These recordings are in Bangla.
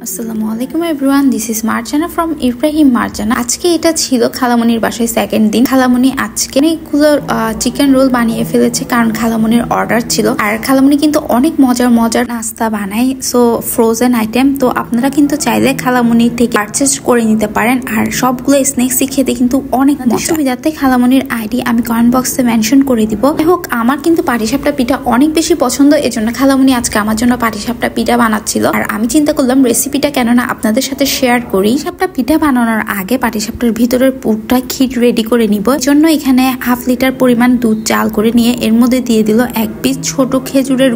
আসসালামু আলাইকুম everyone, this is Marjana from Ibrahim Marjana. আজকে এটা ছিল খালামনির বাসায় সেকেন্ড দিন। খালামনি আজকে অনেকগুলো চিকেন রোল বানিয়ে ফেলেছে, কারণ খালামনির অর্ডার ছিল। আর খালামনি কিন্তু অনেক মজার মজার নাস্তা বানায়, সো ফ্রোজেন আইটেম। তো আপনারা কিন্তু চাইলে খালামনি থেকে পারচেজ করে নিতে পারেন। আর সবগুলো স্ন্যাক্সই খেতে কিন্তু অনেক মজা। সুবিধার্থে খালামনির আইডি আমি কমেন্ট বক্সে মেনশন করে দিব। যাই হোক, আমার কিন্তু পাটিসাপটা পিঠা অনেক বেশি পছন্দ, এজন্য খালামনি আজকে আমার জন্য পাটিসাপটা পিঠা বানাচ্ছিল। আর আমি চিন্তা করলাম রেসিপিটা কেননা আপনাদের সাথে শেয়ার করি। পাটিসাপটা পিঠা বানানোর আগে পাটিসাপটার ভিতরের পুরটা ক্ষীর রেডি করে নিব। এর জন্য এখানে হাফ লিটার পরিমাণ দুধ চাল করে নিয়ে এর মধ্যে দিয়ে দিল এক পিস ছোট খেজুরের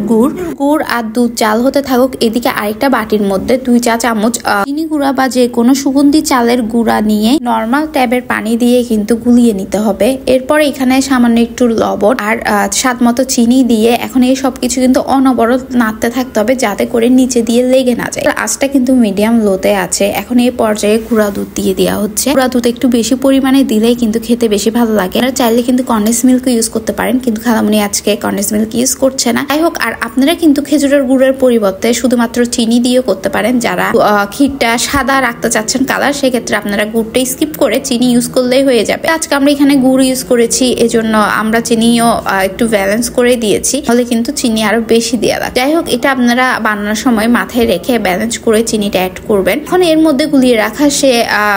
গুড় আর দুধ চাল হতে থাকুক। এদিকে আরেকটা বাটির মধ্যে 2 চা চামচ চিনি গুঁড়া বা যে কোনো সুগন্ধি চালের গুঁড়া নিয়ে নর্মাল ট্যাবের পানি দিয়ে কিন্তু গুলিয়ে নিতে হবে। এরপর এখানে সামান্য একটু লবণ আর স্বাদ মতো চিনি দিয়ে এখন এই সবকিছু কিন্তু অনবরত নাড়তে থাকতে হবে, যাতে করে নিচে দিয়ে লেগে না যায়। আঁচটা কিন্তু মিডিয়াম লোতে আছে। এখন এই পর্যায়ে গুঁড়া দুধ দিয়ে দেওয়া হচ্ছে। গুঁড়া দুধ একটু বেশি পরিমাণে দিলেই কিন্তু খেতে বেশি ভালো লাগে। আর চাইলে কিন্তু কন্ডেন্স মিল্ক ইউজ করতে পারেন, কিন্তু খালামনি আজকে কন্ডেন্স মিল্ক ইউজ করছে না। যাই হোক, আর আপনারা কিন্তু খেজুরের গুড়ের পরিবর্তে শুধুমাত্র চিনি দিয়েও করতে পারেন। যারা ক্ষীরটা সাদা রাখতে চাচ্ছেন কালার, সেক্ষেত্রে আপনারা গুড়টা স্কিপ করে চিনি ইউজ করলেই হয়ে যাবে। আজকে আমরা এখানে গুড় ইউজ করেছি, এজন্য আমরা চিনিও একটু ব্যালেন্স করে দিয়েছি, ফলে কিন্তু চিনি আরো বেশি দেওয়া লাগে। যাই হোক, এটা আপনারা বানানোর সময় মাথায় রেখে ব্যালেন্স করে চিনিটা অ্যাড করবেন। এখন এর মধ্যে গুলিয়ে রাখা সে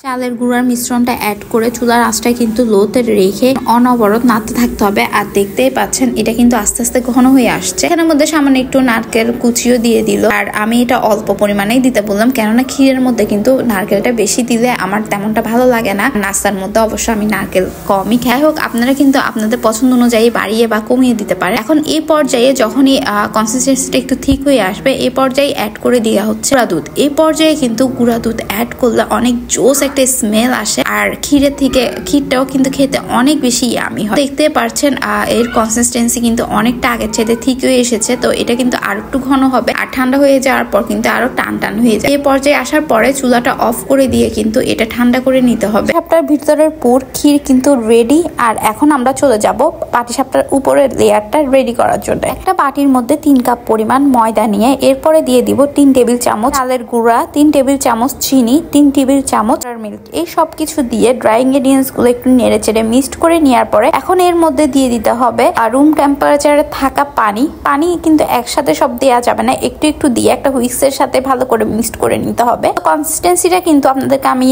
চালের গুঁড়ার মিশ্রণটা অ্যাড করে চুলার আঁচটা কিন্তু লোতে রেখে অনবরত নাড়তে থাকতে হবে। আর দেখতেই পাচ্ছেন এটা কিন্তু আস্তে আস্তে ঘন হয়ে আসছে। এখানের মধ্যে সামান্য একটু নারকেল কুচিও দিয়ে দিল। আর আমি এটা অল্প পরিমাণেই দিতে বললাম, কেননা ক্ষীরের মধ্যে কিন্তু নারকেলটা বেশি দিলে আমার তেমনটা ভালো লাগে না। নাস্তার মধ্যে অবশ্য আমি নারকেল কমই খাই। হোক, আপনারা কিন্তু আপনাদের পছন্দ অনুযায়ী বাড়িয়ে বা কমিয়ে দিতে পারেন। এখন এই পর্যায়ে যখনই কনসিস্টেন্সিটা একটু ঠিক হয়ে আসবে, এই পর্যায়ে অ্যাড করে দেওয়া হচ্ছে গুঁড়া দুধ। এই পর্যায়ে কিন্তু গুঁড়া দুধ অ্যাড করলে অনেক জোস একটা স্মেল আসে, আর ক্ষীরটাও কিন্তু খেতে অনেক বেশি ইয়ামি হয়। দেখতে পাচ্ছেন এর কনসিস্টেন্সি কিন্তু অনেকটা আগের চাইতে ঠিক হয়ে এসেছে। তো এটা কিন্তু আরো একটু ঘন হবে, আর ঠান্ডা হয়ে যাওয়ার পর কিন্তু আরো টান টান হয়ে যায়। এই পর্যায়ে আসার পরে চুলাটা অফ করে দিয়ে কিন্তু এটা ঠান্ডা করে নিতে হবে। পাটিসাপটার ভিতরের পুর ক্ষীর কিন্তু রেডি। আর এখন আমরা চলে যাব পাটিসাপটার উপরের লেয়ারটা রেডি করার জন্য। একটা বাটির মধ্যে 3 কাপ পরিমাণ ময়দা নিয়ে এরপরে দিয়ে দিব 3 টেবিল চামচ চালের গুঁড়া, 3 টেবিল চামচ চিনি, 3 টেবিল চামচ মিল্ক। এই সব কিছু দিয়ে ড্রাই ইনগ্রেডিয়েন্টস গুলো একটু নেড়ে চেড়ে মিক্সড করে নেওয়ার পরে এখন এর মধ্যে দিয়ে দিতে হবে রুম টেম্পারেচারে থাকা পানি কিন্তু একসাথে সব দেওয়া যাবে না, একটু একটু দিয়ে একটা হুইস্কের সাথে ভালো করে মিক্সড করে নিতে হবে। কনসিস্টেন্সিটা কিন্তু আপনাদেরকে আমি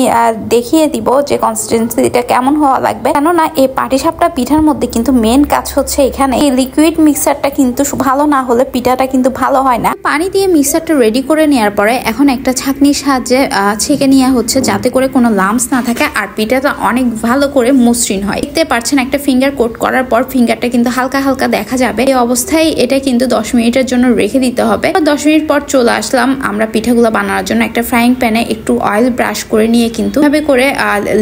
দেখিয়ে দিব যে কনসিস্টেন্সিটা কেমন হওয়া লাগবে, কেননা এই পাটিসাপটা পিঠার মধ্যে কিন্তু মেন কাজ হচ্ছে এখানে এই লিকুইড মিক্সারটা কিন্তু ভালো না হলে পিঠাটা কিন্তু ভালো হয় না। পানি দিয়ে মিক্সারটা রেডি করে নেওয়ার পরে এখন একটা ছাঁকনির সাহায্যে ছেঁকে নেওয়া হচ্ছে, যাতে করে কোনো লাম্পস না থাকে আর পিঠাটা অনেক ভালো করে মসৃণ হয়। দেখতে পাচ্ছেন একটা ফিঙ্গার কোট করার পর ফিঙ্গারটা কিন্তু হালকা হালকা দেখা যাবে। এই অবস্থায় এটা কিন্তু 10 মিনিটের জন্য রেখে দিতে হবে। 10 মিনিট পর চলে আসলাম আমরা পিঠাগুলো বানানোর জন্য। একটা ফ্রাইং প্যানে একটু অয়েল ব্রাশ করে নিয়ে কিন্তু এভাবে করে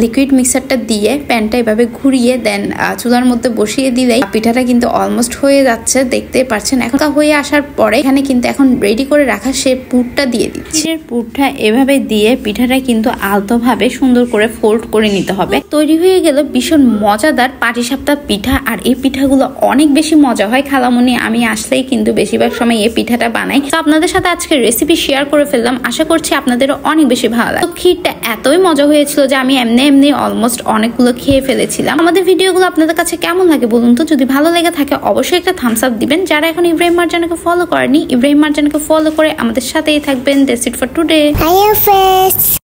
লিকুইড মিক্সারটা দিয়ে প্যানটা এভাবে ঘুরিয়ে দেন চুলার মধ্যে বসিয়ে দিলেই পিঠাটা কিন্তু অলমোস্ট হয়ে যাচ্ছে। দেখতে পাচ্ছেন এখন হয়ে আসার পরে এখানে কিন্তু এখন রেডি করে রাখা সে পুরটা দিয়ে দিচ্ছি। পুরটা এভাবে দিয়ে পিঠাটা কিন্তু আলতো ভাবে সুন্দর করে ফোল্ড করে নিতে হবে। তৈরি হয়ে গেল ভীষণ মজাদার পাটিসাপটা পিঠা। আর এই পিঠাগুলো অনেক বেশি মজা হয়। খালামনি আমি আসলেই কিন্তু বেশিরভাগ সময় এই পিঠাটা বানাই। তো আপনাদের সাথে আজকে রেসিপি শেয়ার করে ফেললাম, আশা করছি আপনাদেরও অনেক বেশি ভালো লাগে। ক্ষীরটা এতই মজা হয়েছিল যে আমি এমনি অলমোস্ট অনেকগুলো খেয়ে ফেলেছিলাম। আমাদের ভিডিওগুলো আপনাদের কাছে কেমন লাগে বলুন তো। যদি ভালো লেগে থাকে অবশ্যই একটা থামস আপ দিবেন। যারা এখন ইব্রাহিম মার্জানাকে ফলো করেনি, ইব্রাহিম মার্জানাকে ফলো করে আমাদের সাথেই থাকবেন। That's it for today.